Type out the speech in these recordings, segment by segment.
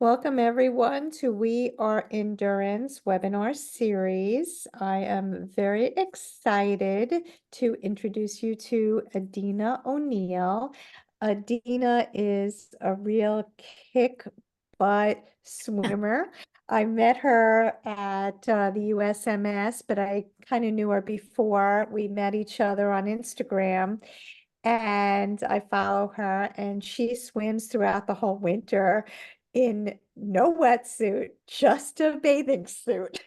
Welcome everyone to We Are Endurance webinar series. I am very excited to introduce you to Adina O'Neill. Adina is a real kick butt swimmer. I met her at the USMS, but I kind of knew her before. We met each other on Instagram. And I follow her, and she swims throughout the whole winter in no wetsuit, just a bathing suit.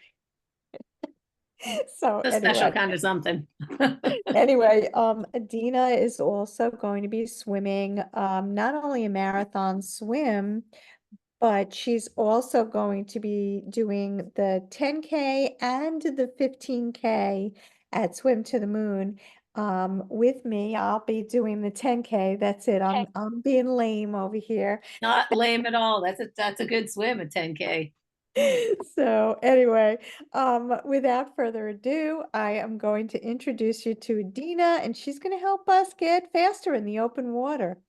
So A special anyway, kind of something. Adina is also going to be swimming, not only a marathon swim, but she's also going to be doing the 10K and the 15K at Swim to the Moon. With me, I'll be doing the 10K. That's it. I'm being lame over here. Not lame at all. That's a good swim at 10K. So anyway, without further ado, I am going to introduce you to Adina, and she's going to help us get faster in the open water.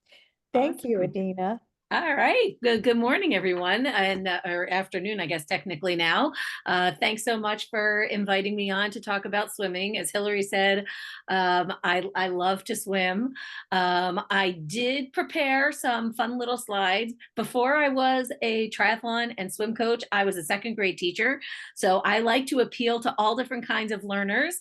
Thank you, Awesome. Adina. All right. Good morning, everyone, and or afternoon, I guess technically now. Thanks so much for inviting me on to talk about swimming. As Hillary said, I love to swim. I did prepare some fun little slides. Before I was a triathlon and swim coach, I was a second grade teacher. So I like to appeal to all different kinds of learners.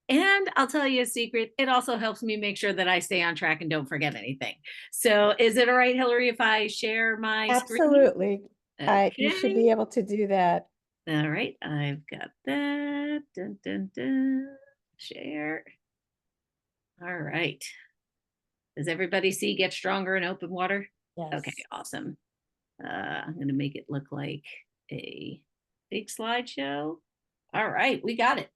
And I'll tell you a secret, it also helps me make sure that I stay on track and don't forget anything. So is it all right, Hillary, if I share my screen? Absolutely. You should Okay. be able to do that. All right, I've got that. Dun, dun, dun. Share. All right. Does everybody see Get Stronger in Open Water? Okay, Yes. awesome. I'm going to make it look like a big slideshow. All right, we got it.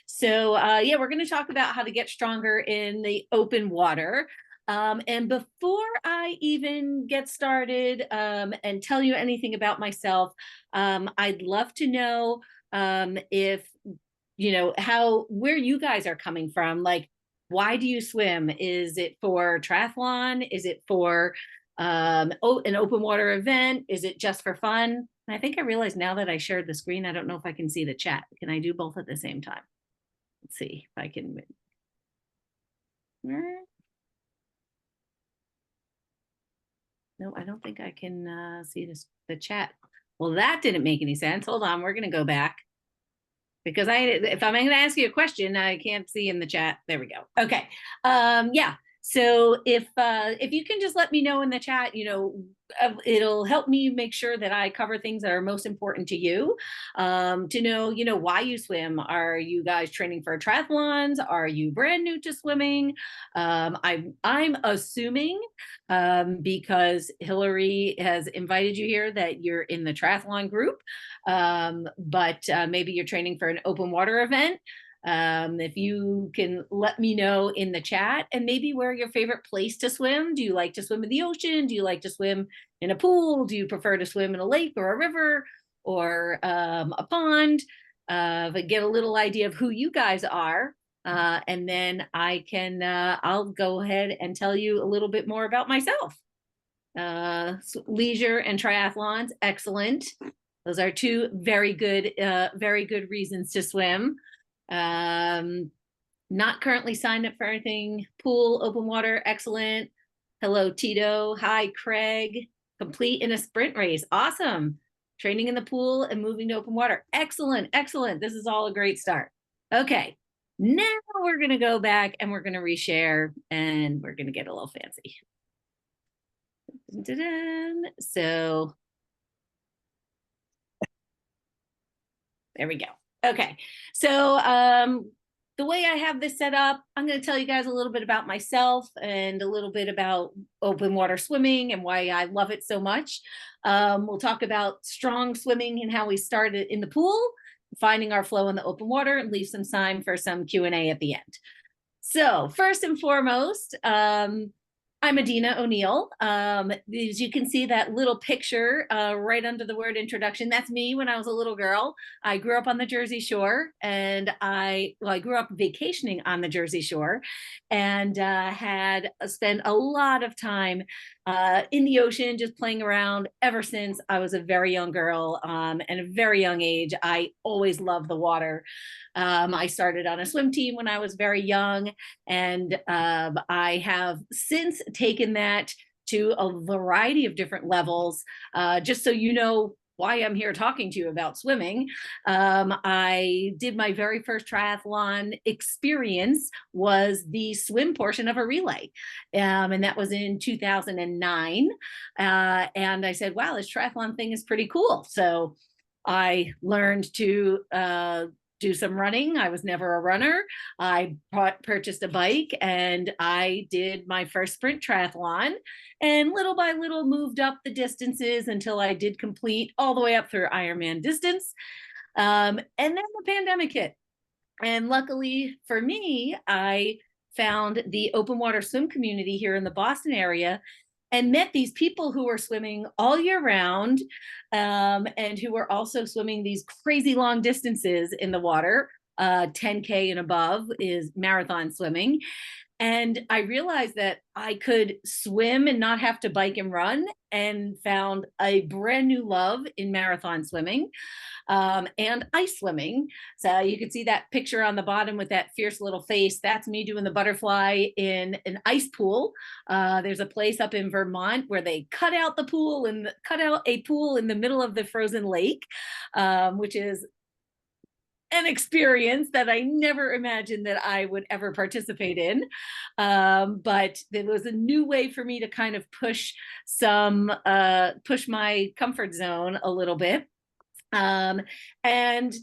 So yeah, we're going to talk about how to get stronger in the open water. And before I even get started and tell you anything about myself, I'd love to know if, where you guys are coming from. Like, why do you swim? Is it for triathlon? Is it for an open water event? Is it just for fun? I think I realized now that I shared the screen, I don't know if I can see the chat. Can I do both at the same time? Let's see if I can. No, I don't think I can see the chat. Well, that didn't make any sense. Hold on, we're going to go back because if I'm going to ask you a question, I can't see in the chat. There we go. Okay. Yeah. So if you can just let me know in the chat, it'll help me make sure that I cover things that are most important to you. To know, why you swim. Are you guys training for triathlons? Are you brand new to swimming? I'm assuming because Hillary has invited you here that you're in the triathlon group, but maybe you're training for an open water event. If you can let me know in the chat and maybe where your favorite place to swim. Do you like to swim in the ocean? Do you like to swim in a pool? Do you prefer to swim in a lake or a river or a pond? Get a little idea of who you guys are. And then I'll go ahead and tell you a little bit more about myself. Leisure and triathlons, excellent. Those are two very good reasons to swim. Not currently signed up for anything. Pool, open water, excellent. Hello, Tito. Hi, Craig. Complete in a sprint race. Awesome. Training in the pool and moving to open water. Excellent, excellent. This is all a great start. Okay, now we're going to go back and we're going to reshare and we're going to get a little fancy. So there we go. Okay, so the way I have this set up, I'm going to tell you guys a little bit about myself and a little bit about open water swimming and why I love it so much. We'll talk about strong swimming and how we started in the pool, finding our flow in the open water, and leave some time for some Q&A at the end. So first and foremost, I'm Adina O'Neill. As you can see that little picture right under the word introduction, that's me when I was a little girl. I grew up on the Jersey Shore, and I grew up vacationing on the Jersey Shore and had spent a lot of time in the ocean, just playing around ever since I was a very young girl, and a very young age. I always loved the water. I started on a swim team when I was very young, and I have since taken that to a variety of different levels. Just so you know why I'm here talking to you about swimming. I did my very first triathlon experience was the swim portion of a relay. And that was in 2009. And I said, wow, this triathlon thing is pretty cool. So I learned to do some running. I was never a runner. I purchased a bike and I did my first sprint triathlon, and little by little moved up the distances until I did complete all the way up through Ironman distance. And then the pandemic hit. And luckily for me, I found the open water swim community here in the Boston area and met these people who were swimming all year round, and who were also swimming these crazy long distances in the water. 10K and above is marathon swimming. And I realized that I could swim and not have to bike and run, and found a brand new love in marathon swimming, and ice swimming. So you can see that picture on the bottom with that fierce little face. That's me doing the butterfly in an ice pool. There's a place up in Vermont where they cut out the pool and cut out a pool in the middle of the frozen lake, which is an experience that I never imagined that I would ever participate in. But it was a new way for me to kind of push my comfort zone a little bit. And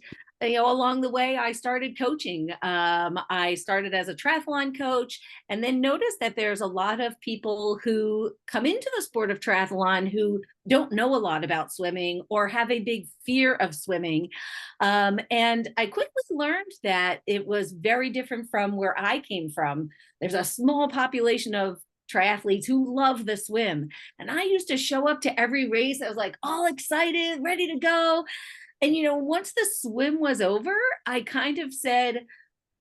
along the way, I started coaching. I started as a triathlon coach, and then noticed that there's a lot of people who come into the sport of triathlon who don't know a lot about swimming or have a big fear of swimming. And I quickly learned that it was very different from where I came from. There's a small population of triathletes who love the swim. And I used to show up to every race. I was like all excited, ready to go. And, once the swim was over, I kind of said,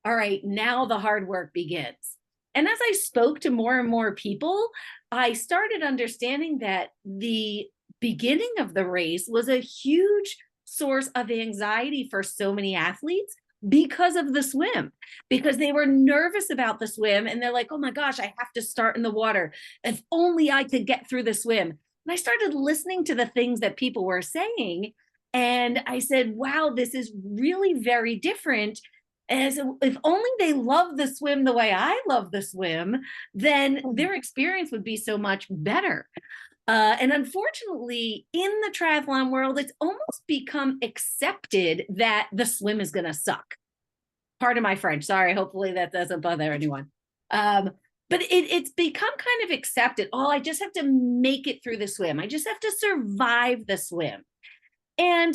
all right, now the hard work begins. And as I spoke to more and more people, I started understanding that the beginning of the race was a huge source of anxiety for so many athletes because of the swim, because they were nervous about the swim. And they're like, oh my gosh, I have to start in the water. If only I could get through the swim. And I started listening to the things that people were saying. And I said, wow, this is really very different. As if only they love the swim the way I love the swim, then their experience would be so much better. And unfortunately, in the triathlon world, it's almost become accepted that the swim is going to suck. Pardon my French. Sorry. Hopefully that doesn't bother anyone. But it's become kind of accepted. Oh, I just have to make it through the swim. I just have to survive the swim. And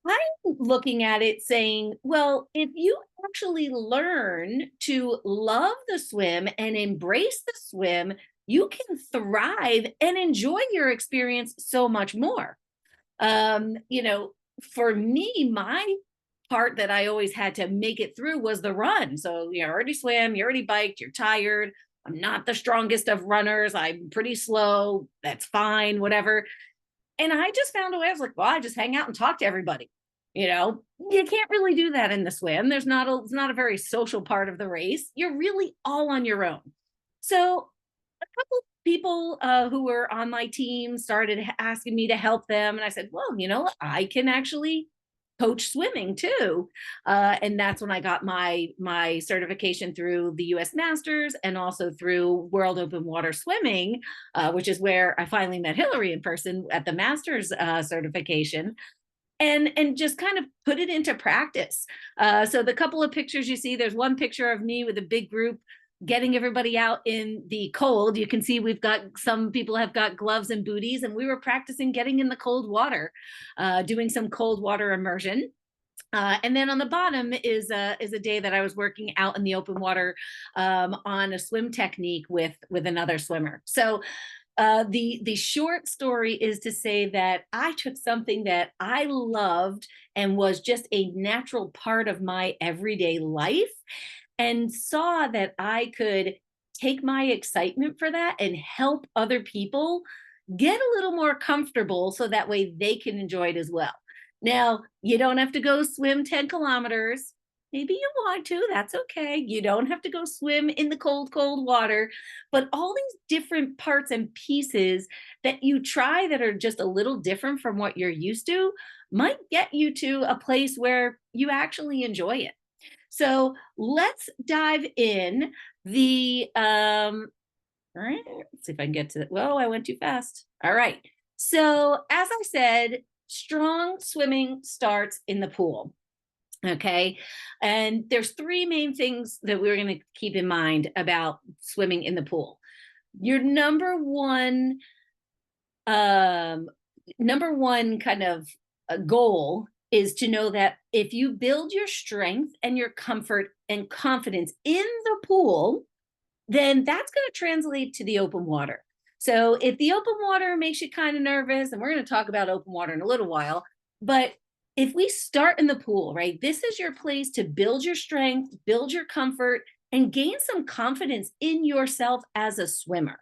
I'm looking at it saying, well, if you actually learn to love the swim and embrace the swim, you can thrive and enjoy your experience so much more. For me, my part that I always had to make it through was the run. So you already swam, you already biked, you're tired. I'm not the strongest of runners. I'm pretty slow. That's fine, whatever. And I just found a way. I was like, well, I just hang out and talk to everybody. You can't really do that in the swim. It's not a very social part of the race. You're really all on your own. So a couple people who were on my team started asking me to help them. And I said, well, I can actually coach swimming too. And that's when I got my certification through the US Masters and also through World Open Water Swimming, which is where I finally met Hillary in person at the Masters certification. And just kind of put it into practice. So the couple of pictures you see, there's one picture of me with a big group getting everybody out in the cold. You can see some people have got gloves and booties, and we were practicing getting in the cold water, doing some cold water immersion. And then on the bottom is a day that I was working out in the open water on a swim technique with another swimmer. So the short story is to say that I took something that I loved and was just a natural part of my everyday life, and saw that I could take my excitement for that and help other people get a little more comfortable so that way they can enjoy it as well. Now, you don't have to go swim 10 kilometers. Maybe you want to, that's okay. You don't have to go swim in the cold, cold water, but all these different parts and pieces that you try that are just a little different from what you're used to might get you to a place where you actually enjoy it. So let's dive in. All right, let's see if I can get to it. Whoa, I went too fast. All right. So as I said, strong swimming starts in the pool. Okay. And there's three main things that we're going to keep in mind about swimming in the pool. Your number one kind of goal is to know that if you build your strength and your comfort and confidence in the pool, then that's going to translate to the open water. So if the open water makes you kind of nervous, and we're going to talk about open water in a little while, but if we start in the pool, right, this is your place to build your strength, build your comfort, and gain some confidence in yourself as a swimmer,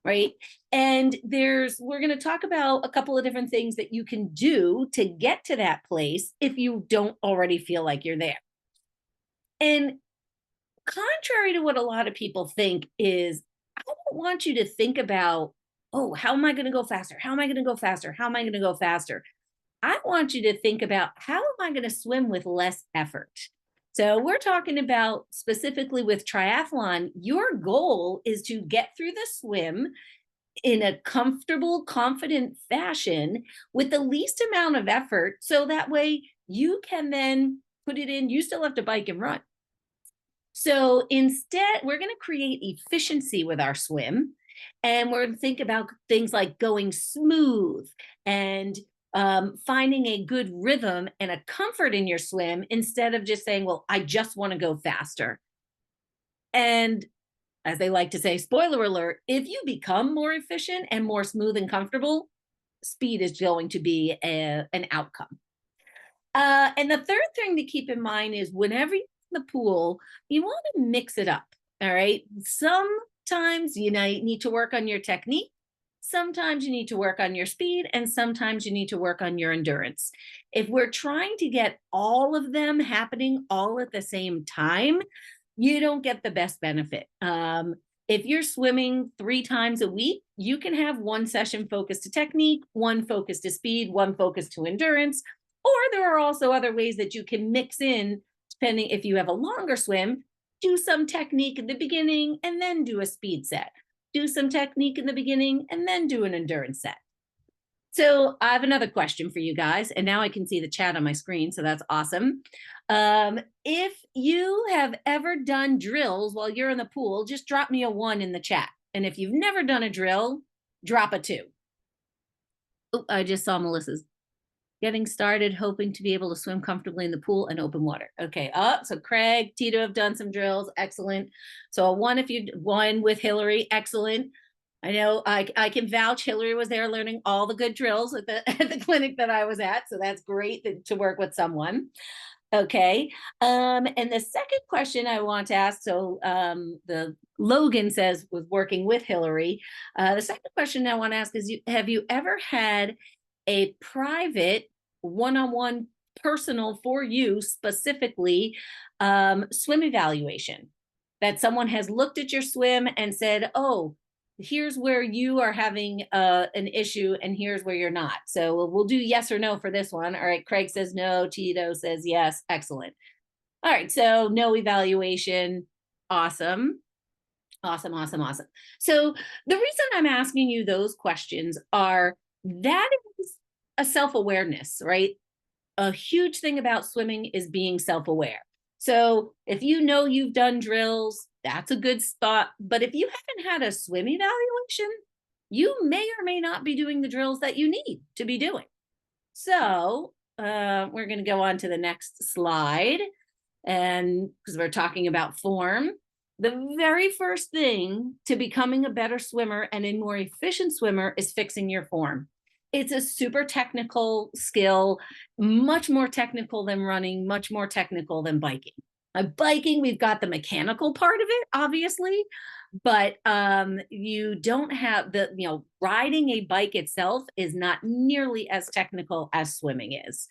right? And we're going to talk about a couple of different things that you can do to get to that place if you don't already feel like you're there. And contrary to what a lot of people think is, I don't want you to think about, oh, how am I going to go faster? How am I going to go faster? How am I going to go faster? I want you to think about, how am I going to swim with less effort? So we're talking about specifically with triathlon, your goal is to get through the swim in a comfortable, confident fashion with the least amount of effort. So that way you can then put it in, you still have to bike and run. So instead, we're going to create efficiency with our swim. And we're going to think about things like going smooth and finding a good rhythm and a comfort in your swim instead of just saying, well, I just want to go faster. And as they like to say, spoiler alert, if you become more efficient and more smooth and comfortable, speed is going to be an outcome. And the third thing to keep in mind is whenever you're in the pool, you want to mix it up. All right. Sometimes you need to work on your technique. Sometimes you need to work on your speed, and sometimes you need to work on your endurance. If we're trying to get all of them happening all at the same time, you don't get the best benefit. If you're swimming 3 times a week, you can have one session focused to technique, one focused to speed, one focused to endurance. Or there are also other ways that you can mix in, depending if you have a longer swim, do some technique at the beginning and then do a speed set. Do some technique in the beginning and then do an endurance set. So I have another question for you guys, and now I can see the chat on my screen, so that's awesome. If you have ever done drills while you're in the pool, just drop me a 1 in the chat. And if you've never done a drill, drop a 2. Oh, I just saw Melissa's. Getting started, hoping to be able to swim comfortably in the pool and open water. Okay. So Craig, Tito have done some drills. Excellent. So a 1 if you won with Hillary. Excellent. I know I can vouch. Hillary was there learning all the good drills at the clinic that I was at. So that's great to work with someone. Okay. And the second question I want to ask, so the Logan says was working with Hillary. The second question I want to ask is, have you ever had a private one-on-one personal for you specifically swim evaluation that someone has looked at your swim and said, oh, here's where you are having an issue and here's where you're not. So we'll do yes or no for this one. All right, Craig says no, Tito says yes. Excellent. All right, so no evaluation. Awesome. Awesome. So the reason I'm asking you those questions are that is a self-awareness, right? A huge thing about swimming is being self-aware. So if you know you've done drills, that's a good spot. But if you haven't had a swim evaluation, you may or may not be doing the drills that you need to be doing. So we're going to go on to the next slide. And because we're talking about form, the very first thing to becoming a better swimmer and a more efficient swimmer is fixing your form. It's a super technical skill, much more technical than running, much more technical than biking. Biking, we've got the mechanical part of it, obviously, but you don't have the, riding a bike itself is not nearly as technical as swimming is.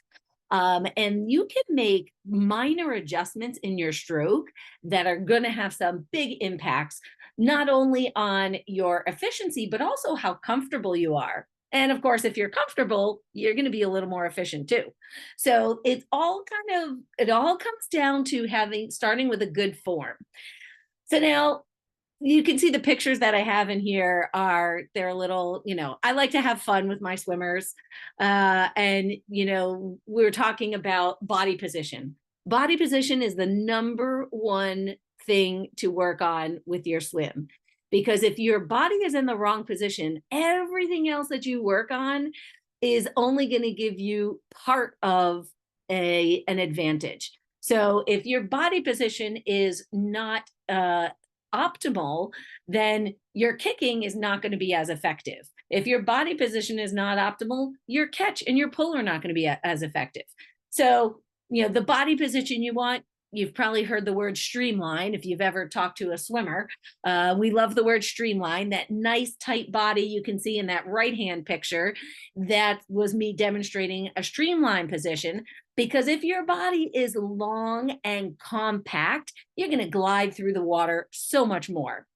And you can make minor adjustments in your stroke that are going to have some big impacts, not only on your efficiency, but also how comfortable you are. And of course, if you're comfortable, you're going to be a little more efficient too. So it all comes down to starting with a good form. So now you can see the pictures that I have in here they're a little, I like to have fun with my swimmers. And, we're talking about body position. Body position is the number one thing to work on with your swim. Because if your body is in the wrong position, everything else that you work on is only going to give you part of an advantage. So if your body position is not optimal, then your kicking is not going to be as effective. If your body position is not optimal, your catch and your pull are not going to be as effective. So, the body position you want, you've probably heard the word streamline if you've ever talked to a swimmer. We love the word streamline, that nice tight body you can see in that right-hand picture. That was me demonstrating a streamline position. Because if your body is long and compact, you're going to glide through the water so much more.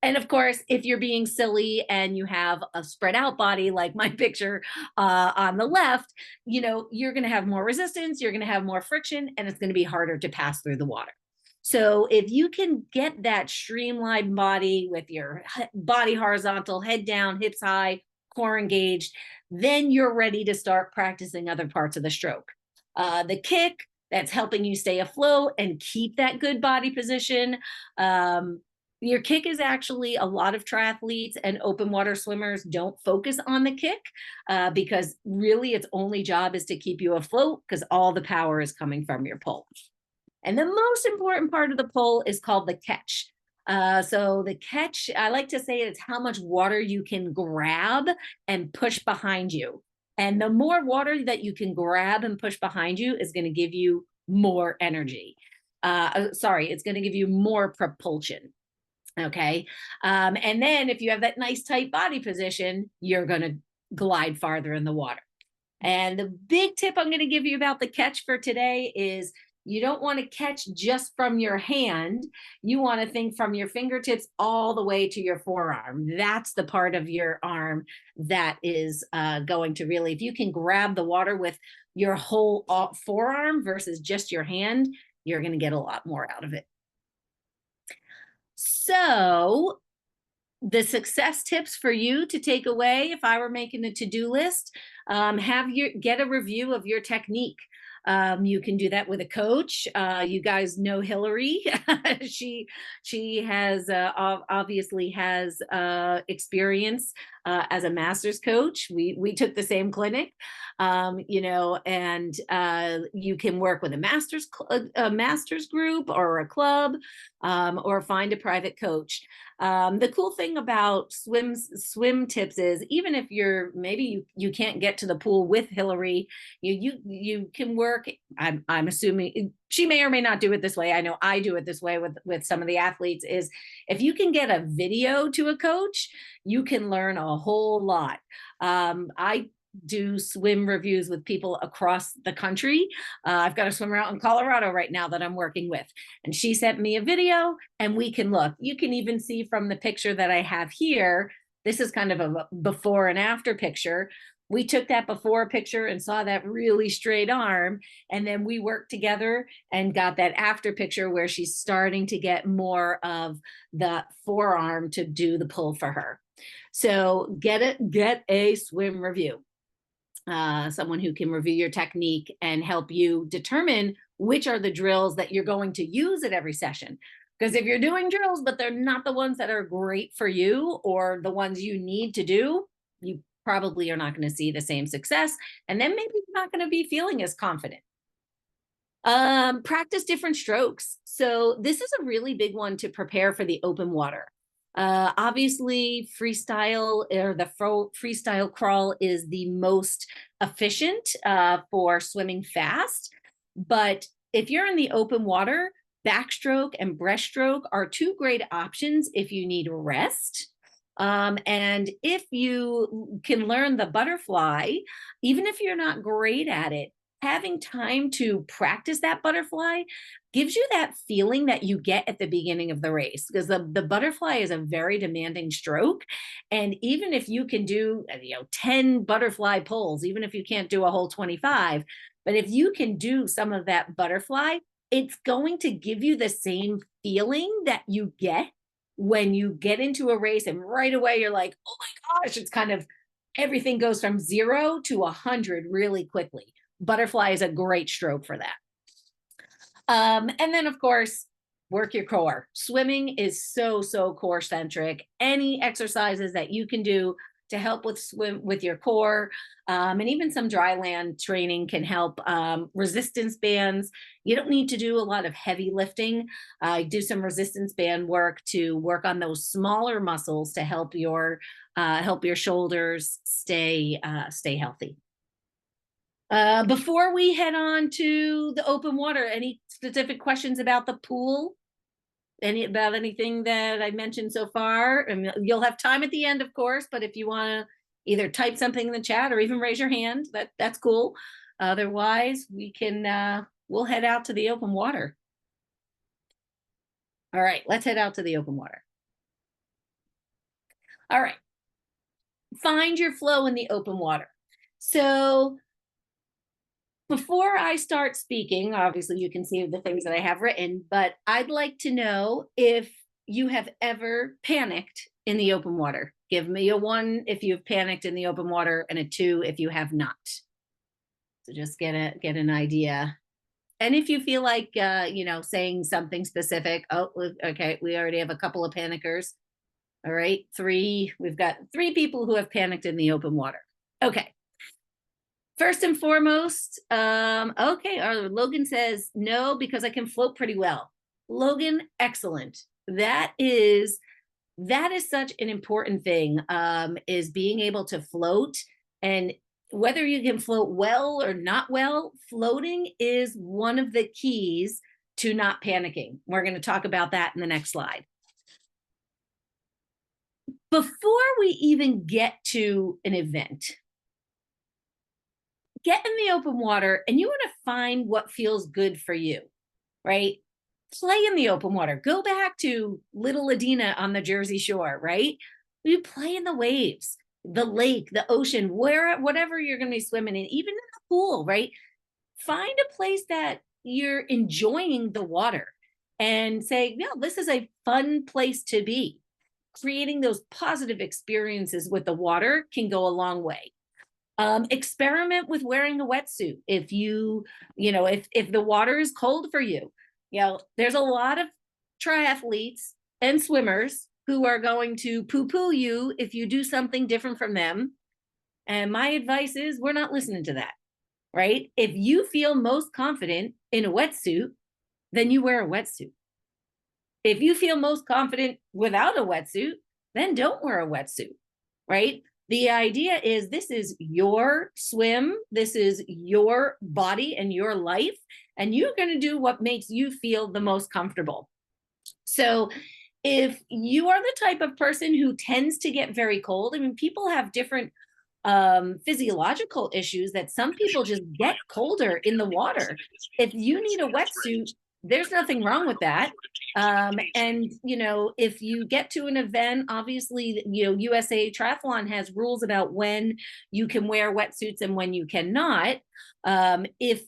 And of course, if you're being silly and you have a spread out body like my picture on the left, you're going to have more resistance, you're going to have more friction, and it's going to be harder to pass through the water. So if you can get that streamlined body with your body horizontal, head down, hips high, core engaged, then you're ready to start practicing other parts of the stroke. The kick, that's helping you stay afloat and keep that good body position. Your kick is actually, a lot of triathletes and open water swimmers don't focus on the kick because really its only job is to keep you afloat because all the power is coming from your pull. And the most important part of the pull is called the catch. So the catch, I like to say, it's how much water you can grab and push behind you. And the more water that you can grab and push behind you is going to give you more energy. It's going to give you more propulsion. Okay. And then if you have that nice tight body position, you're going to glide farther in the water. And the big tip I'm going to give you about the catch for today is you don't want to catch just from your hand. You want to think from your fingertips all the way to your forearm. That's the part of your arm that is going to really, if you can grab the water with your whole forearm versus just your hand, you're going to get a lot more out of it. So the success tips for you to take away, if I were making a to-do list, get a review of your technique. You can do that with a coach. You guys know Hillary. she has obviously has experience as a master's coach. We took the same clinic, and you can work with a master's group or a club, or find a private coach. The cool thing about swim tips is even if maybe you can't get to the pool with Hillary, you can work. I'm assuming she may or may not do it this way. I know I do it this way with some of the athletes, is if you can get a video to a coach, you can learn a whole lot. I do swim reviews with people across the country. I've got a swimmer out in Colorado right now that I'm working with, and she sent me a video and we can look. You can even see from the picture that I have here, this is kind of a before and after picture. We took that before picture and saw that really straight arm, and then we worked together and got that after picture where she's starting to get more of the forearm to do the pull for her. So get a swim review. Someone who can review your technique and help you determine which are the drills that you're going to use at every session. Because if you're doing drills, but they're not the ones that are great for you or the ones you need to do, you probably are not going to see the same success. And then maybe you're not going to be feeling as confident. Practice different strokes. So this is a really big one to prepare for the open water. Obviously, freestyle or the freestyle crawl is the most efficient for swimming fast. But if you're in the open water, Backstroke and breaststroke are two great options if you need rest. And if you can learn the butterfly, even if you're not great at it, having time to practice that butterfly gives you that feeling that you get at the beginning of the race, because the butterfly is a very demanding stroke. And even if you can do 10 butterfly pulls, even if you can't do a whole 25, but if you can do some of that butterfly, it's going to give you the same feeling that you get when you get into a race and right away you're like, oh my gosh, it's kind of everything goes from 0 to 100 really quickly. Butterfly is a great stroke for that. And then, of course, work your core. Swimming is so core centric. Any exercises that you can do to help with your core, and even some dry land training can help. Resistance bands. You don't need to do a lot of heavy lifting. Do some resistance band work to work on those smaller muscles to help your shoulders stay healthy. Before we head on to the open water, any specific questions about the pool? About anything that I mentioned so far? And you'll have time at the end, of course, but if you want to either type something in the chat or even raise your hand, that's cool. Otherwise, we'll head out to the open water. All right, let's head out to the open water. All right. Find your flow in the open water. So before I start speaking, obviously you can see the things that I have written, but I'd like to know if you have ever panicked in the open water. Give me a 1 if you've panicked in the open water and a 2 if you have not. So just get an idea. And if you feel like, saying something specific, oh, okay, we already have a couple of panickers. All right, 3, we've got 3 people who have panicked in the open water. Okay. First and foremost, okay, Logan says, no, because I can float pretty well. Logan, excellent. That is such an important thing, is being able to float. And whether you can float well or not well, floating is one of the keys to not panicking. We're going to talk about that in the next slide. Before we even get to an event, get in the open water and you want to find what feels good for you, right? Play in the open water. Go back to little Adina on the Jersey Shore, right? You play in the waves, the lake, the ocean, whatever you're going to be swimming in, even in the pool, right? Find a place that you're enjoying the water and say, yeah, this is a fun place to be. Creating those positive experiences with the water can go a long way. Experiment with wearing a wetsuit. If if the water is cold for you, there's a lot of triathletes and swimmers who are going to poo-poo you if you do something different from them. And my advice is we're not listening to that, right? If you feel most confident in a wetsuit, then you wear a wetsuit. If you feel most confident without a wetsuit, then don't wear a wetsuit, right? The idea is this is your swim, this is your body and your life, and you're going to do what makes you feel the most comfortable. So if you are the type of person who tends to get very cold, I mean, people have different physiological issues that some people just get colder in the water. If you need a wetsuit, there's nothing wrong with that. And if you get to an event, obviously, USA Triathlon has rules about when you can wear wetsuits and when you cannot. If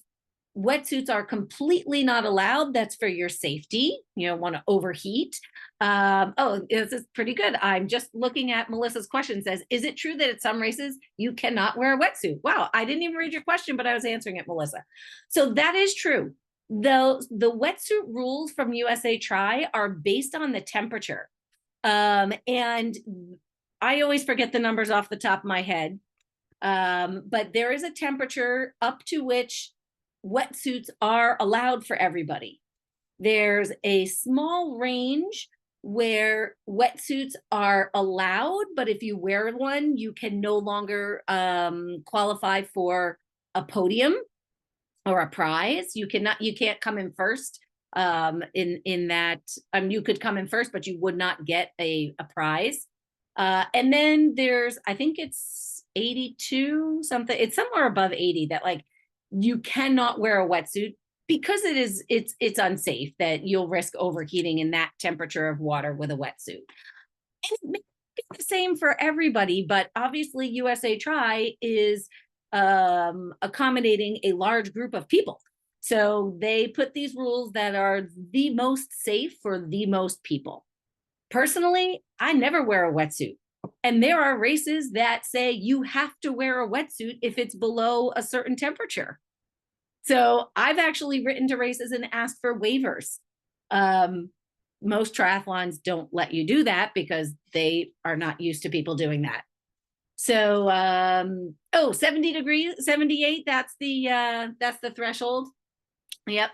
wetsuits are completely not allowed, that's for your safety. You don't want to overheat. Oh, this is pretty good. I'm just looking at Melissa's question. Says, is it true that at some races you cannot wear a wetsuit? Wow, I didn't even read your question, but I was answering it, Melissa. So that is true. The wetsuit rules from USA Tri are based on the temperature. And I always forget the numbers off the top of my head. But there is a temperature up to which wetsuits are allowed for everybody. There's a small range where wetsuits are allowed, but if you wear one, you can no longer qualify for a podium or a prize. You can't come in first in that you could come in first, but you would not get a prize. And then there's, I think it's 82 something, it's somewhere above 80 that like you cannot wear a wetsuit because it's unsafe, that you'll risk overheating in that temperature of water with a wetsuit. And it may be the same for everybody, but obviously USA Tri is accommodating a large group of people. So they put these rules that are the most safe for the most people. Personally, I never wear a wetsuit. And there are races that say you have to wear a wetsuit if it's below a certain temperature. So I've actually written to races and asked for waivers. Most triathlons don't let you do that because they are not used to people doing that. So, 70 degrees, 78, that's the threshold. Yep.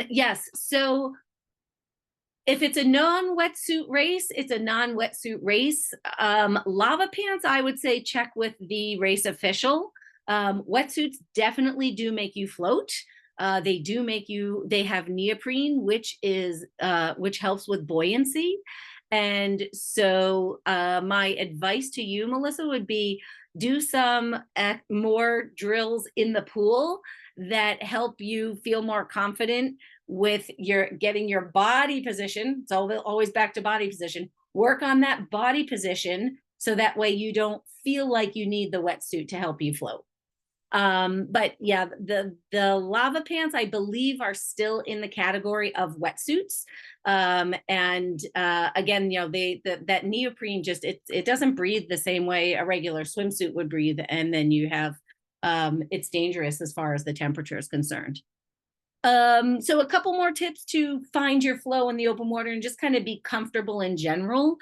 Yes. So if it's a non-wetsuit race, it's a non-wetsuit race. Lava pants, I would say check with the race official. Wetsuits definitely do make you float. They have neoprene, which helps with buoyancy. And so my advice to you, Melissa, would be do some more drills in the pool that help you feel more confident with getting your body position. It's always back to body position. Work on that body position so that way you don't feel like you need the wetsuit to help you float. But yeah, the lava pants, I believe, are still in the category of wetsuits. And again, that neoprene it doesn't breathe the same way a regular swimsuit would breathe. And then you have it's dangerous as far as the temperature is concerned. So a couple more tips to find your flow in the open water and just kind of be comfortable in general.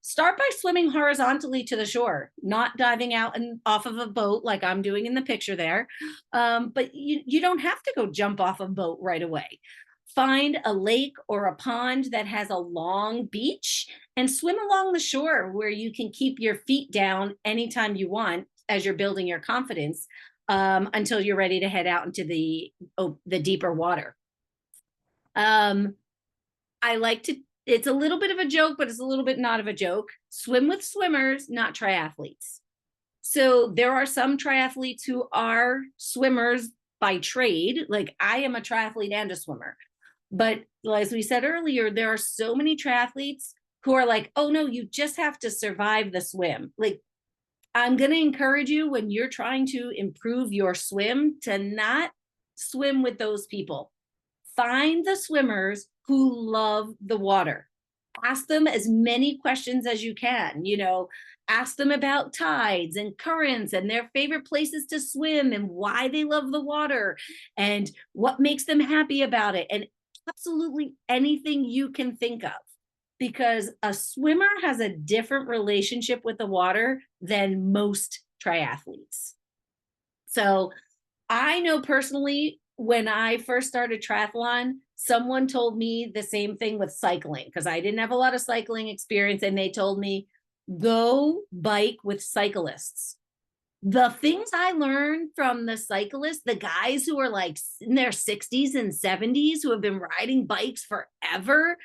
Start by swimming horizontally to the shore, not diving out and off of a boat like I'm doing in the picture there. But you don't have to go jump off a boat right away. Find a lake or a pond that has a long beach and swim along the shore where you can keep your feet down anytime you want as you're building your confidence until you're ready to head out into the deeper water. I like to, it's a little bit of a joke, but it's a little bit not of a joke. Swim with swimmers, not triathletes. So there are some triathletes who are swimmers by trade. Like I am a triathlete and a swimmer. But as we said earlier, there are so many triathletes who are like, oh no, you just have to survive the swim. Like, I'm going to encourage you when you're trying to improve your swim to not swim with those people. Find the swimmers who love the water. Ask them as many questions as you can. Ask them about tides and currents and their favorite places to swim and why they love the water and what makes them happy about it, and absolutely anything you can think of. Because a swimmer has a different relationship with the water than most triathletes. So I know personally, when I first started triathlon, someone told me the same thing with cycling, because I didn't have a lot of cycling experience, and they told me, go bike with cyclists. The things I learned from the cyclists, the guys who are like in their 60s and 70s, who have been riding bikes forever,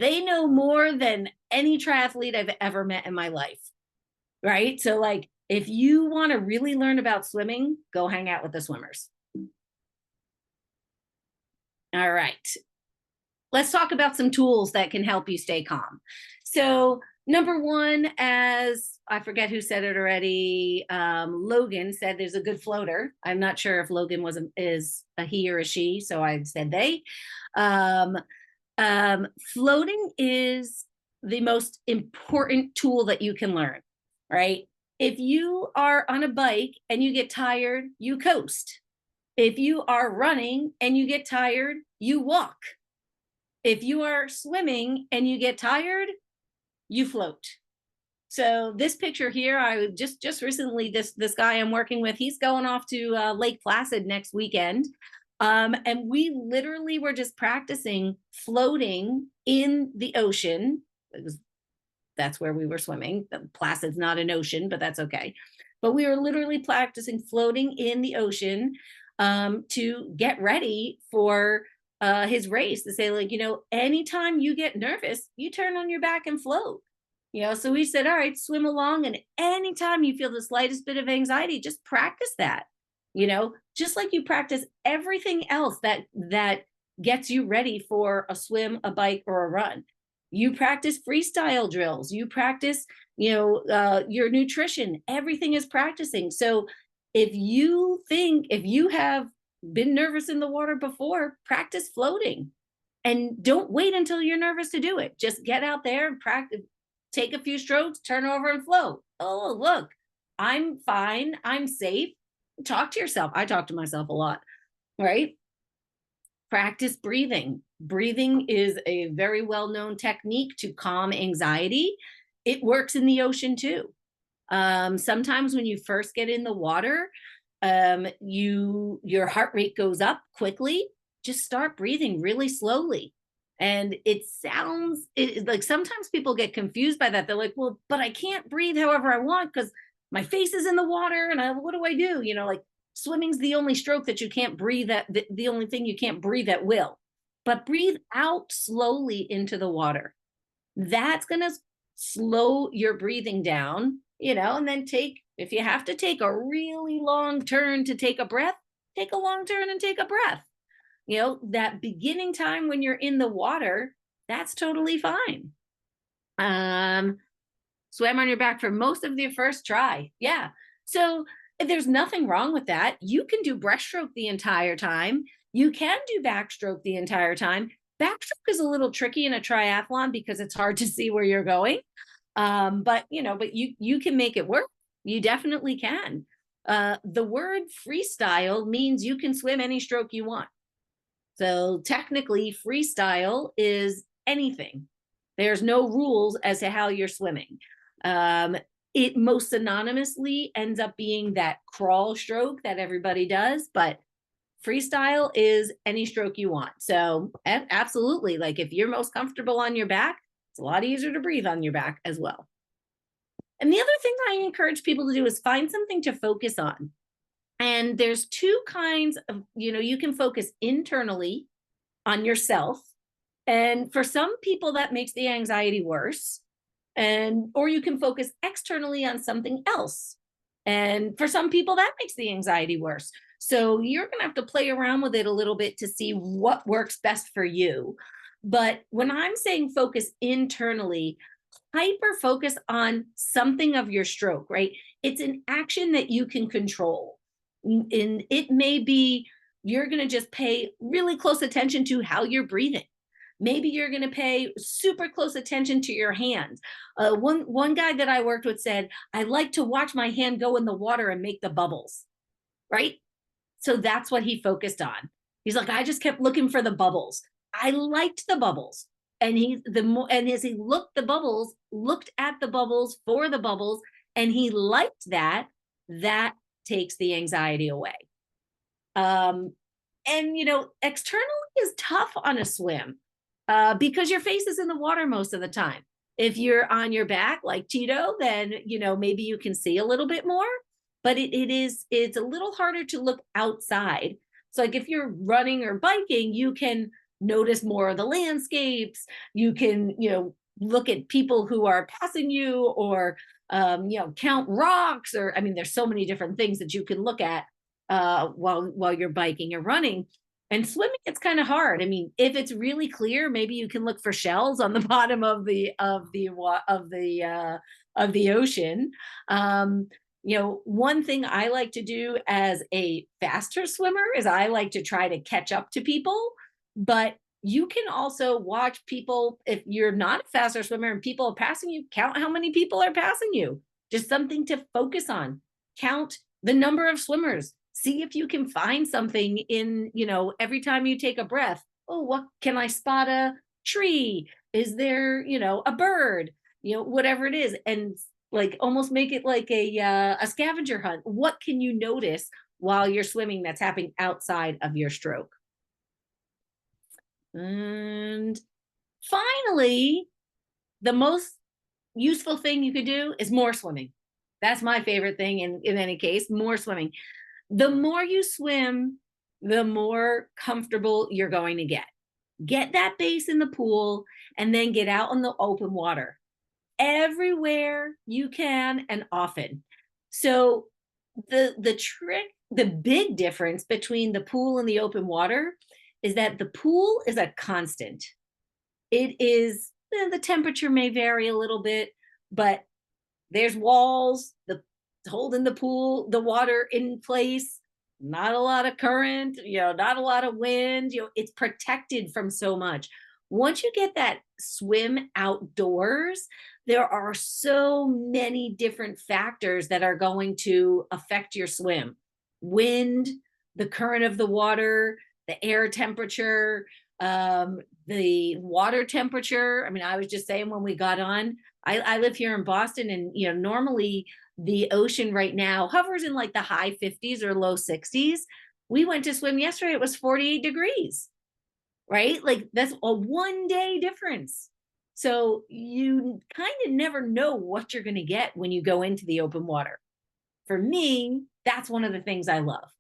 they know more than any triathlete I've ever met in my life, right? So like, if you want to really learn about swimming, go hang out with the swimmers. All right. Let's talk about some tools that can help you stay calm. So number one, as I forget who said it already, Logan said there's a good floater. I'm not sure if Logan is a he or a she, so I said they. Floating is the most important tool that you can learn, right? If you are on a bike and you get tired, you coast. If you are running and you get tired, you walk. If you are swimming and you get tired, you float. So this picture here, I just recently, this guy I'm working with, he's going off to Lake Placid next weekend. And we literally were just practicing floating in the ocean. That's where we were swimming. Placid's not an ocean, but that's okay. But we were literally practicing floating in the ocean to get ready for his race to say, like, anytime you get nervous, you turn on your back and float. So we said, all right, swim along, and anytime you feel the slightest bit of anxiety, just practice that. Just like you practice everything else that gets you ready for a swim, a bike, or a run. You practice freestyle drills. You practice, your nutrition. Everything is practicing. So if you have been nervous in the water before, practice floating, and don't wait until you're nervous to do it. Just get out there and practice. Take a few strokes, turn over and float. Oh, look, I'm fine. I'm safe. Talk to yourself. I talk to myself a lot, right? Practice breathing. Breathing is a very well-known technique to calm anxiety. It works in the ocean too. Sometimes when you first get in the water, your heart rate goes up quickly. Just start breathing really slowly. And it sounds like sometimes people get confused by that. They're like, well, but I can't breathe however I want because my face is in the water, and what do I do? Like, swimming's the only stroke that you can't breathe at, the only thing you can't breathe at will. But breathe out slowly into the water. That's going to slow your breathing down, and then if you have to take a really long turn to take a breath, take a long turn and take a breath. That beginning time when you're in the water, that's totally fine. Swam on your back for most of the first try. Yeah. So there's nothing wrong with that. You can do breaststroke the entire time. You can do backstroke the entire time. Backstroke is a little tricky in a triathlon because it's hard to see where you're going. But you can make it work. You definitely can. The word freestyle means you can swim any stroke you want. So technically, freestyle is anything. There's no rules as to how you're swimming. It most synonymously ends up being that crawl stroke that everybody does, but freestyle is any stroke you want. So absolutely, like if you're most comfortable on your back, it's a lot easier to breathe on your back as well. And the other thing I encourage people to do is find something to focus on. And there's two kinds of, you can focus internally on yourself. And for some people, that makes the anxiety worse. Or you can focus externally on something else. And for some people, that makes the anxiety worse. So you're going to have to play around with it a little bit to see what works best for you. But when I'm saying focus internally, hyper focus on something of your stroke, right? It's an action that you can control. And it may be you're going to just pay really close attention to how you're breathing. Maybe you're going to pay super close attention to your hands. One guy that I worked with said, I like to watch my hand go in the water and make the bubbles, right? So that's what he focused on. He's like, I just kept looking for the bubbles. I liked the bubbles. And as he looked at the bubbles for the bubbles, and he liked that takes the anxiety away. Externally is tough on a swim because your face is in the water most of the time. If you're on your back like Tito, then, maybe you can see a little bit more, but it's a little harder to look outside. So like if you're running or biking, you can notice more of the landscapes. You can, look at people who are passing you, or count rocks, or there's so many different things that you can look at while you're biking or running. And swimming, it's kind of hard. If it's really clear, maybe you can look for shells on the bottom of the ocean. One thing I like to do as a faster swimmer is I like to try to catch up to people. But you can also watch people. If you're not a faster swimmer and people are passing you, count how many people are passing you. Just something to focus on. Count the number of swimmers. See if you can find something in, every time you take a breath. Oh, what can I spot? A tree? Is there, a bird? Whatever it is. And like almost make it like a scavenger hunt. What can you notice while you're swimming that's happening outside of your stroke? And finally, the most useful thing you could do is more swimming. That's my favorite thing in any case, more swimming. The more you swim, the more comfortable you're going to get. Get that base in the pool and then get out in the open water everywhere you can and often. So the trick, the big difference between the pool and the open water is that the pool is a constant. It is, the temperature may vary a little bit, but there's walls, the holding the pool, the water in place, not a lot of current, not a lot of wind, it's protected from so much. Once you get that swim outdoors, there are so many different factors that are going to affect your swim. Wind, the current of the water, the air temperature, the water temperature. I mean, I was just saying when we got on, I live here in Boston, and normally the ocean right now hovers in like the high 50s or low 60s. We went to swim yesterday, it was 48 degrees, right? Like that's a 1 day difference. So you kind of never know what you're going to get when you go into the open water. For me, that's one of the things I love.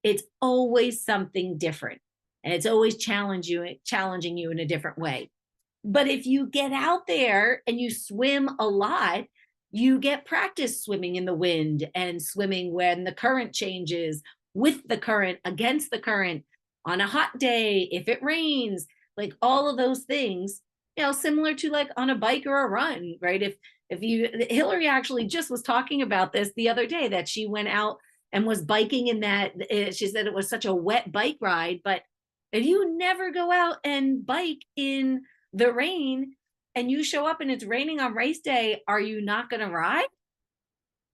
It's always something different, and it's always challenging you in a different way. But if you get out there and you swim a lot, you get practice swimming in the wind and swimming when the current changes, with the current, against the current, on a hot day, if it rains, like all of those things, similar to like on a bike or a run, right? Hillary actually just was talking about this the other day, that she went out and was biking in that, she said it was such a wet bike ride. But if you never go out and bike in the rain and you show up and it's raining on race day, are you not going to ride?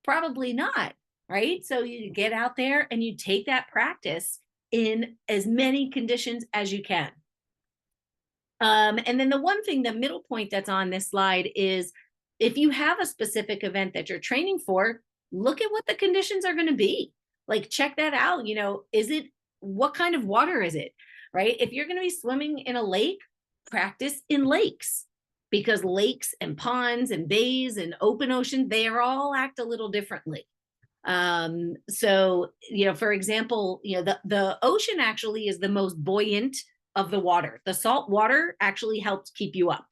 Probably not, right? So you get out there and you take that practice in as many conditions as you can. And then the one thing, the middle point that's on this slide is, if you have a specific event that you're training for, look at what the conditions are going to be. Like, check that out. What kind of water is it, right? If you're going to be swimming in a lake, practice in lakes, because lakes and ponds and bays and open ocean, they are all act a little differently. So, for example, the ocean actually is the most buoyant of the water. The salt water actually helps keep you up.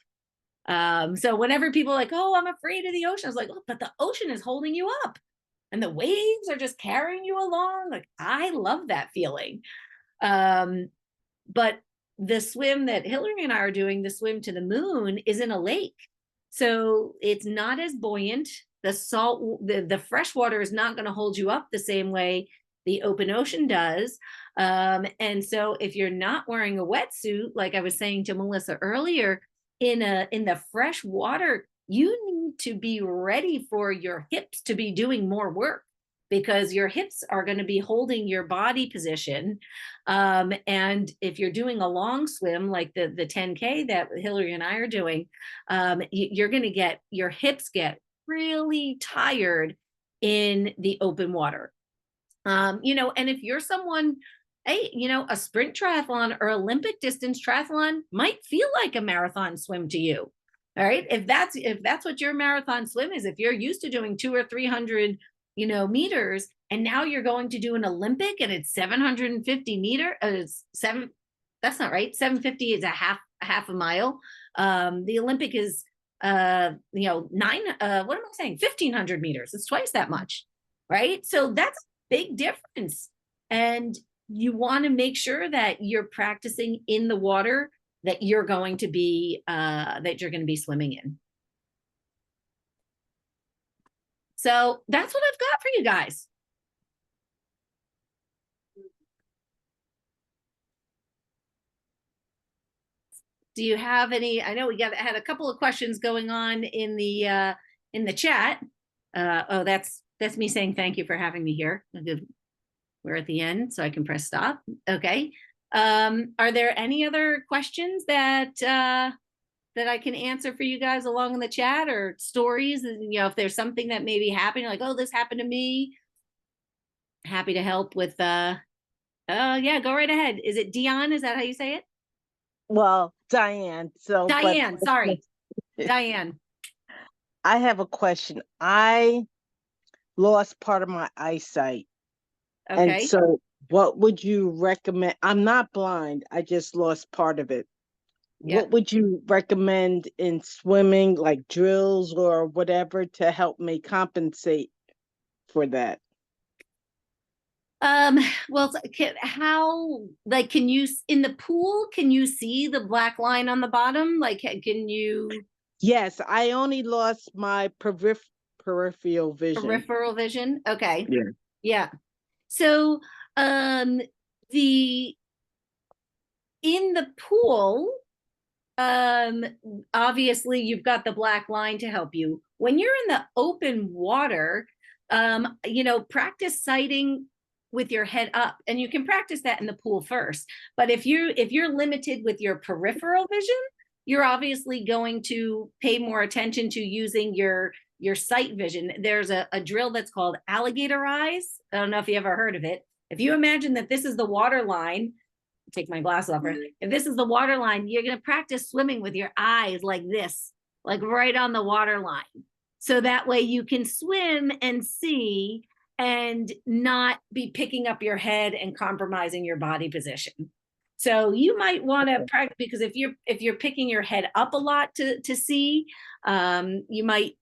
So whenever people are like, oh, I'm afraid of the ocean, I was like, oh, but the ocean is holding you up and the waves are just carrying you along. Like, I love that feeling. But the swim that Hillary and I are doing, the swim to the moon, is in a lake. So it's not as buoyant. The fresh water is not going to hold you up the same way the open ocean does. And so if you're not wearing a wetsuit, like I was saying to Melissa earlier, in the fresh water, you need to be ready for your hips to be doing more work, because your hips are going to be holding your body position. And if you're doing a long swim, like the 10K that Hillary and I are doing, you're going to get your hips get really tired in the open water. And if you're someone, hey, a sprint triathlon or Olympic distance triathlon might feel like a marathon swim to you. All right. If that's what your marathon swim is, if you're used to doing 200 or 300, meters, and now you're going to do an Olympic and it's 750 meters, that's not right. 750 is a half a mile. The Olympic is, 1,500 meters. It's twice that much. Right. So that's a big difference. And you want to make sure that you're practicing in the water that you're going to be swimming in. So that's what I've got for you guys. Do you have any? I know we had a couple of questions going on in the chat. Oh, that's me saying thank you for having me here. We're at the end, so I can press stop. Okay. Are there any other questions that I can answer for you guys along in the chat, or stories? And, if there's something that maybe happened, like, oh, this happened to me, happy to help with, yeah, go right ahead. Is it Dion? Is that how you say it? Well, Diane. Diane, sorry. Diane. I have a question. I lost part of my eyesight And Okay. so what would you recommend? I'm not blind. I just lost part of it. Yeah. What would you recommend in swimming, like drills or whatever, to help me compensate for that? Well, how, like, can you, in the pool, can you see the black line on the bottom? Like, can you, Yes, I only lost my peripheral vision. peripheral vision? Okay. Yeah. Yeah. So, um, the, in the pool, um, obviously you've got the black line to help you. When you're in the open water, practice sighting with your head up, and you can practice that in the pool first. But if you're limited with your peripheral vision, you're obviously going to pay more attention to using your sight vision. There's a drill that's called alligator eyes. I don't know if you ever heard of it. If you imagine that this is the water line, take my glasses off. If this is the water line, you're going to practice swimming with your eyes like this, like right on the water line. So that way you can swim and see and not be picking up your head and compromising your body position. So you might want to practice, because if you're picking your head up a lot to see, you might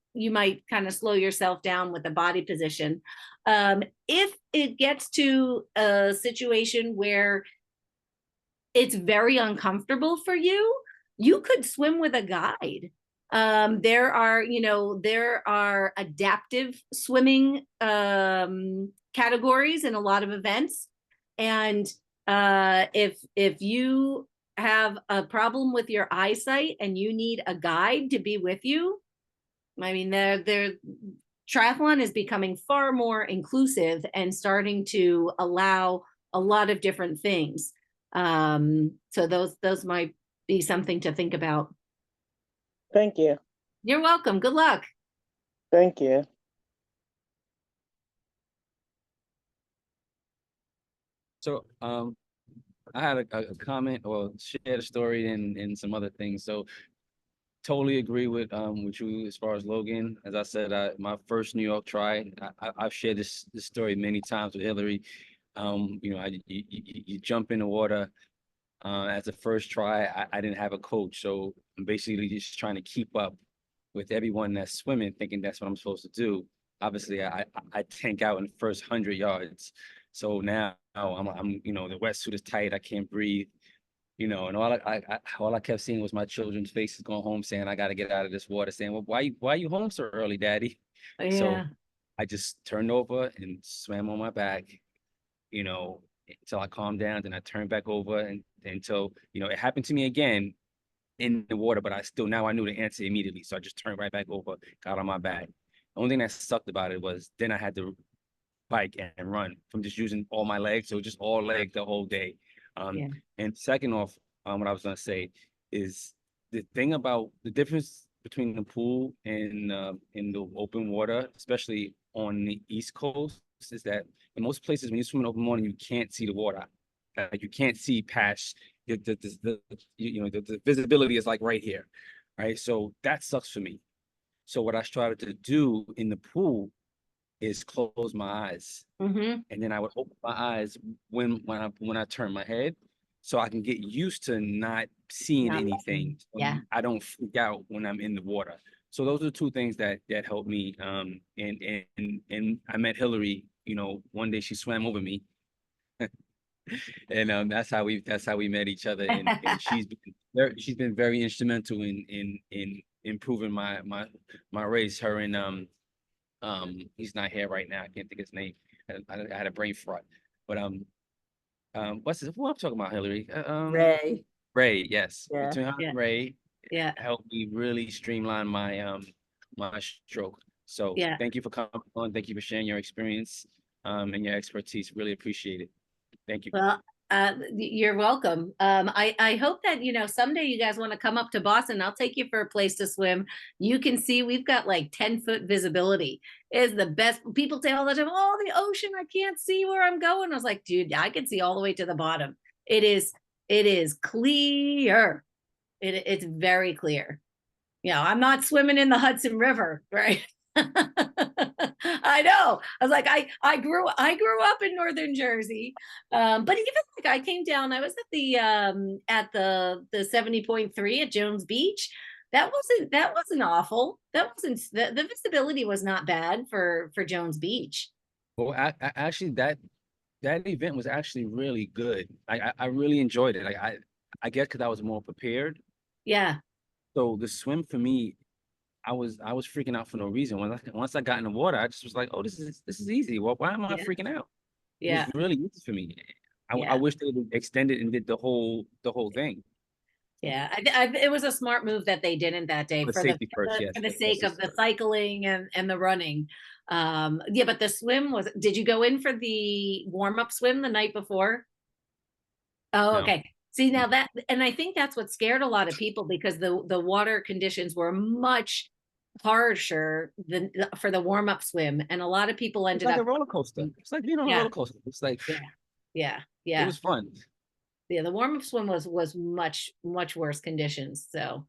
kind of slow yourself down with the body position. If it gets to a situation where it's very uncomfortable for you, you could swim with a guide. There are adaptive swimming categories in a lot of events. And if you have a problem with your eyesight and you need a guide to be with you, I mean, triathlon is becoming far more inclusive and starting to allow a lot of different things. So those might be something to think about. Thank you. You're welcome. Good luck. Thank you. So I had a comment or shared a story and some other things. So totally agree with you as far as Logan. As I said, my first New York try, I've shared this story many times with Hillary. You jump in the water. As a first try, I didn't have a coach, so I'm basically just trying to keep up with everyone that's swimming, thinking that's what I'm supposed to do. Obviously, I tank out in the first 100 yards. So now I'm the wetsuit is tight, I can't breathe, and all I kept seeing was my children's faces going home saying, I got to get out of this water, saying, well, why are you home so early, Daddy? Yeah. So I just turned over and swam on my back, until I calmed down. Then I turned back over and until, it happened to me again in the water, but now I knew the answer immediately. So I just turned right back over, got on my back. The only thing that sucked about it was then I had to bike and run from just using all my legs. So just all leg the whole day. Yeah. And second off, what I was going to say is the thing about the difference between the pool and in the open water, especially on the East Coast, is that in most places when you swim in open water, you can't see the water. Like you can't see past the visibility is like right here, right? So that sucks for me. So what I started to do in the pool is close my eyes, Mm-hmm. and then I would open my eyes when I turn my head, so I can get used to not seeing Not anything. So yeah. I don't freak out when I'm in the water. So those are the two things that helped me. And I met Hillary. One day she swam over me, and that's how we met each other. And she's been very instrumental in improving my race. Her and he's not here right now. I can't think of his name. I had a brain fart. But who I'm talking about, Hillary? Ray. Ray, yes. Yeah. Between her Yeah. and Ray, Yeah. helped me really streamline my stroke. So Yeah. thank you for coming on. Thank you for sharing your experience and your expertise. Really appreciate it. Thank you. Well, you're welcome. I hope that, someday you guys want to come up to Boston. I'll take you for a place to swim. You can see we've got like 10-foot visibility. It is the best. People say all the time, oh, the ocean, I can't see where I'm going. I was like, dude, I can see all the way to the bottom. It is clear. It's very clear. I'm not swimming in the Hudson River, right? I know. I was like, I grew up in Northern Jersey. But even like I came down, I was at the 70.3 at Jones Beach. That wasn't awful. That wasn't the visibility was not bad for Jones Beach. Well, actually, that event was actually really good. I really enjoyed it. Like I guess because I was more prepared. Yeah. So the swim for me, I was freaking out for no reason. Once I got in the water, I just was like, oh, this is easy. Well, why am I Yeah. freaking out? It Yeah. was really easy for me. I Yeah. wish they would extend it and did the whole thing. Yeah, it was a smart move that they didn't that day For for safety first, yes. for the That's sake of just the first. cycling and the running. Yeah, but the swim was, did you go in for the warm-up swim the night before? Oh, No. okay. See now that, and I think that's what scared a lot of people because the water conditions were much harsher than for the warm-up swim, and a lot of people It's ended like up. a roller coaster. It's like being on a Yeah, roller coaster. It's like yeah, yeah, it yeah. was fun. Yeah, the warm-up swim was much worse conditions. So,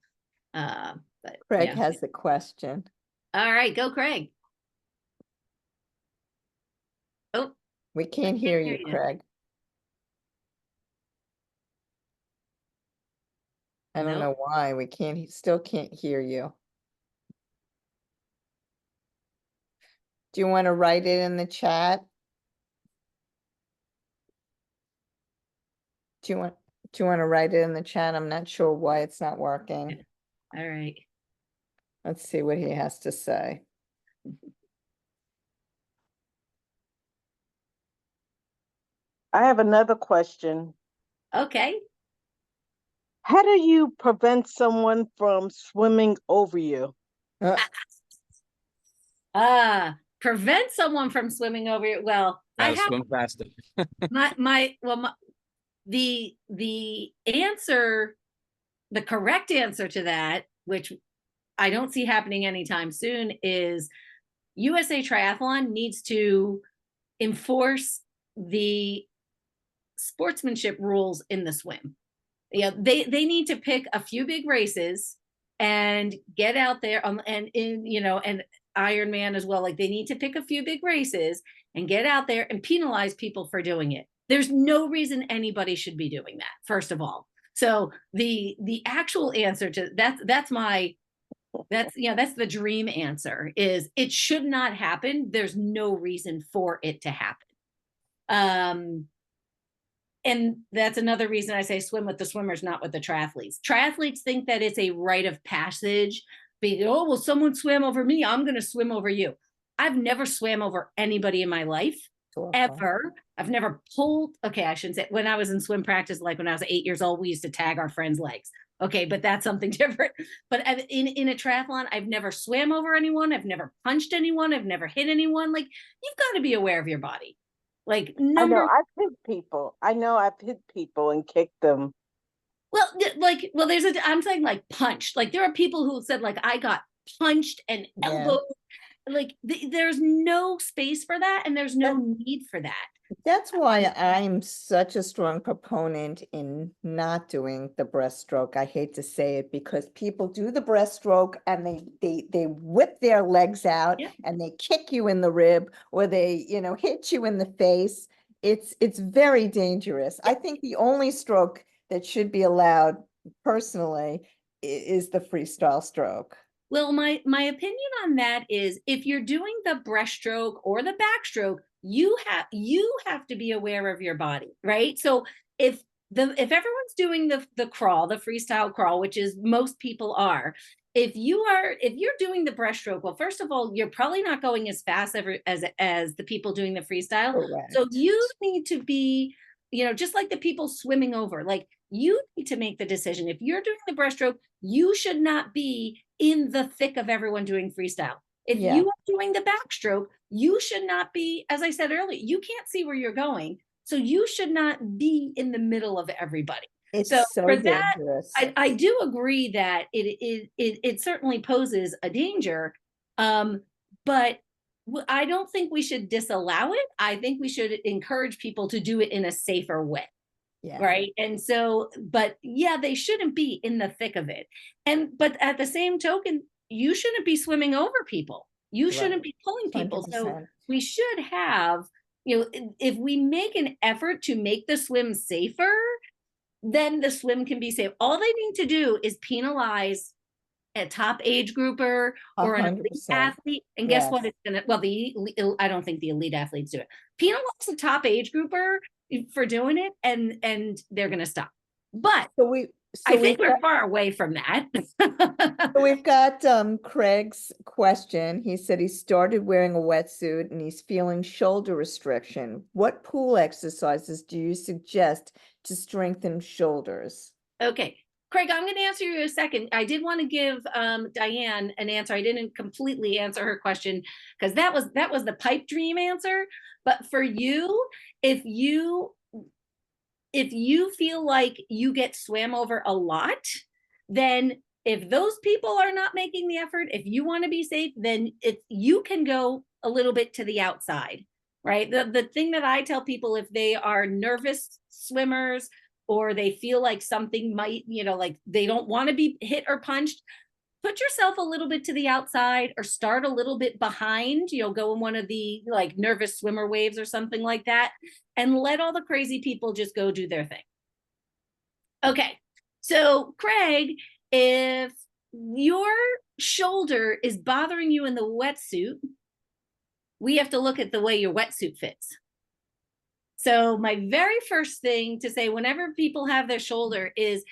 but Craig yeah. has a question. All right, go Craig. Oh, We can't hear you, Craig. I don't know Nope. why. We can't, still can't hear you. Do you want to write it in the chat? Do you want to write it in the chat? I'm not sure why it's not working. All right. Let's see what he has to say. I have another question. Okay. How do you prevent someone from swimming over you? Prevent someone from swimming over you. Well, I Gotta have swim faster. the answer, the correct answer to that, which I don't see happening anytime soon, is USA Triathlon needs to enforce the sportsmanship rules in the swim. Yeah, they need to pick a few big races and get out there and in and Ironman as well. Like they need to pick a few big races and get out there and penalize people for doing it. There's no reason anybody should be doing that, first of all. So the actual answer to that's the dream answer is it should not happen. There's no reason for it to happen. And that's another reason I say swim with the swimmers, not with the triathletes. Triathletes think that it's a rite of passage. Oh, well, someone swam over me, I'm going to swim over you. I've never swam over anybody in my life, ever. I've never pulled. Okay, I shouldn't say. When I was in swim practice, like when I was 8 years old, we used to tag our friends' legs. Okay, but that's something different. But in a triathlon, I've never swam over anyone. I've never punched anyone. I've never hit anyone. Like, you've got to be aware of your body. Like I know I've hit people. I know I've hit people and kicked them. Well, I'm saying like punched. Like there are people who said like I got punched and elbowed. Like there's no space for that, and there's no need for that. That's why I'm such a strong proponent in not doing the breaststroke. I hate to say it because people do the breaststroke and they whip their legs out and they kick you in the rib or they, hit you in the face. It's very dangerous. I think the only stroke that should be allowed personally is the freestyle stroke. Well, my opinion on that is if you're doing the breaststroke or the backstroke, you have to be aware of your body, right? So if everyone's doing the crawl, the freestyle crawl, which is most people are, if you're doing the breaststroke, well, first of all, you're probably not going as fast as the people doing the freestyle. Correct. So you need to be, just like the people swimming over, like you need to make the decision. If you're doing the breaststroke, you should not be in the thick of everyone doing freestyle. If you are doing the backstroke, you should not be, as I said earlier, you can't see where you're going. So you should not be in the middle of everybody. It's so for dangerous. that, I do agree that it certainly poses a danger. But I don't think we should disallow it. I think we should encourage people to do it in a safer way. Yeah. Right. And so, but yeah, they shouldn't be in the thick of it. But at the same token, you shouldn't be swimming over people. you Right. shouldn't be pulling people. So 100%. we should have, if we make an effort to make the swim safer, then the swim can be safe. All they need to do is penalize a top age grouper or an elite 100%. athlete. And guess what? Yes. It's gonna, well, I don't think the elite athletes do it. Penalize the top age grouper for doing it, and they're gonna stop. But So we, I so think we've we're got, far away from that. so we've got Craig's question. He said he started wearing a wetsuit and he's feeling shoulder restriction. What pool exercises do you suggest to strengthen shoulders? Okay, Craig, I'm going to answer you in a second. I did want to give Diane an answer. I didn't completely answer her question because that was the pipe dream answer. But for you, if you feel like you get swam over a lot, then if those people are not making the effort, if you want to be safe, then you can go a little bit to the outside, right? The thing that I tell people, if they are nervous swimmers or they feel like something might, like they don't want to be hit or punched, put yourself a little bit to the outside or start a little bit behind, go in one of the like nervous swimmer waves or something like that, and let all the crazy people just go do their thing. Okay, so Craig, if your shoulder is bothering you in the wetsuit, we have to look at the way your wetsuit fits. So my very first thing to say whenever people have their shoulder is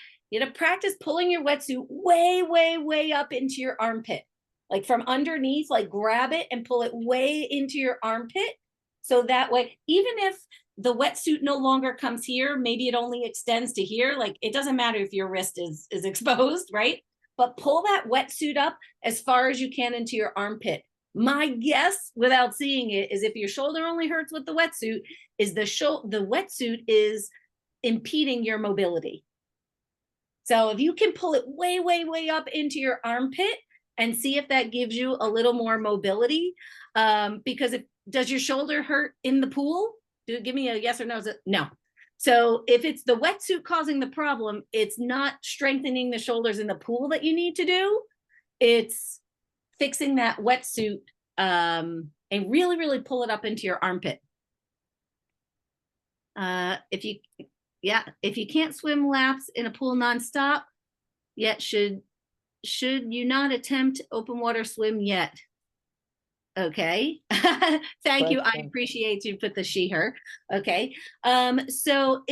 practice pulling your wetsuit way, way, way up into your armpit. Like from underneath, like grab it and pull it way into your armpit. So that way, even if the wetsuit no longer comes here, maybe it only extends to here. Like it doesn't matter if your wrist is exposed, right? But pull that wetsuit up as far as you can into your armpit. My guess, without seeing it, is if your shoulder only hurts with the wetsuit, is the wetsuit is impeding your mobility. So if you can pull it way, way, way up into your armpit and see if that gives you a little more mobility, because does your shoulder hurt in the pool? Give me a yes or no. No. So if it's the wetsuit causing the problem, it's not strengthening the shoulders in the pool that you need to do. It's fixing that wetsuit and really, really pull it up into your armpit. If you can't swim laps in a pool nonstop, yet should you not attempt open water swim yet? Okay. Thank you. I appreciate you put the she, her. Okay. So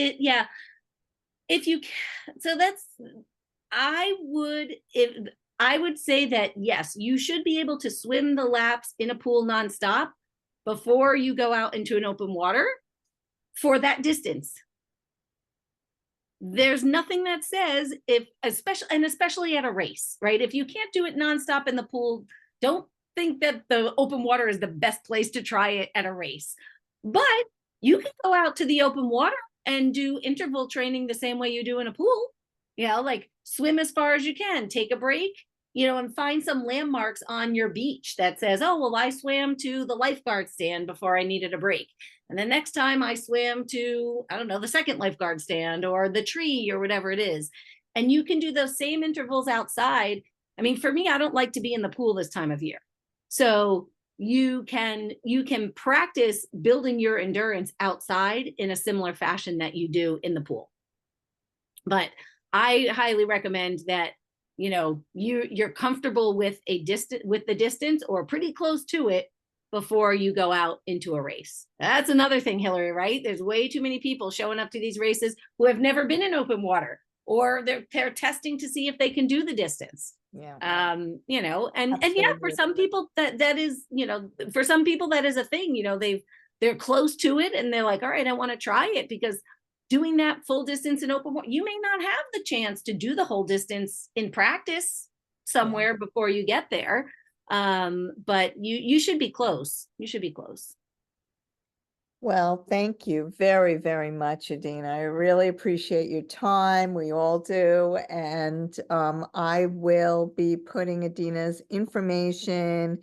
I would say that yes, you should be able to swim the laps in a pool nonstop before you go out into an open water for that distance. There's nothing that says especially at a race, right? If you can't do it nonstop in the pool, don't think that the open water is the best place to try it at a race. But you can go out to the open water and do interval training the same way you do in a pool. Like swim as far as you can, take a break, and find some landmarks on your beach that says, oh, well, I swam to the lifeguard stand before I needed a break. And the next time I swam to, I don't know, the second lifeguard stand or the tree or whatever it is. And you can do those same intervals outside. I mean, for me, I don't like to be in the pool this time of year. So you can practice building your endurance outside in a similar fashion that you do in the pool. But I highly recommend that, you're comfortable with the distance or pretty close to it before you go out into a race. That's another thing, Hillary, right? There's way too many people showing up to these races who have never been in open water, or they're testing to see if they can do the distance. Yeah. And yeah, for some people that is, for some people that is a thing, they're close to it and they're like, all right, I want to try it, because doing that full distance in open water, you may not have the chance to do the whole distance in practice somewhere before you get there. But you should be close. You should be close. Well, thank you very, very much, Adina. I really appreciate your time. We all do. And I will be putting Adina's information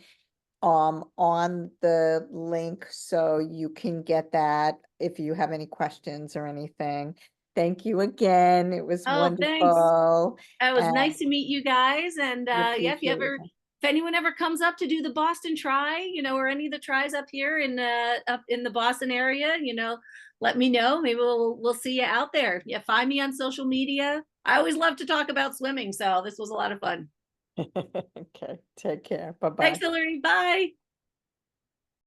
on the link so you can get that if you have any questions or anything. Thank you again. It was wonderful. Thanks. It was nice to meet you guys. And if you ever if anyone ever comes up to do the Boston Tri, you know, or any of the tries up here up in the Boston area, you know, let me know. Maybe we'll see you out there. Yeah, find me on social media. I always love to talk about swimming, so this was a lot of fun. Okay, take care. Bye-bye. Thanks, Hillary. Bye.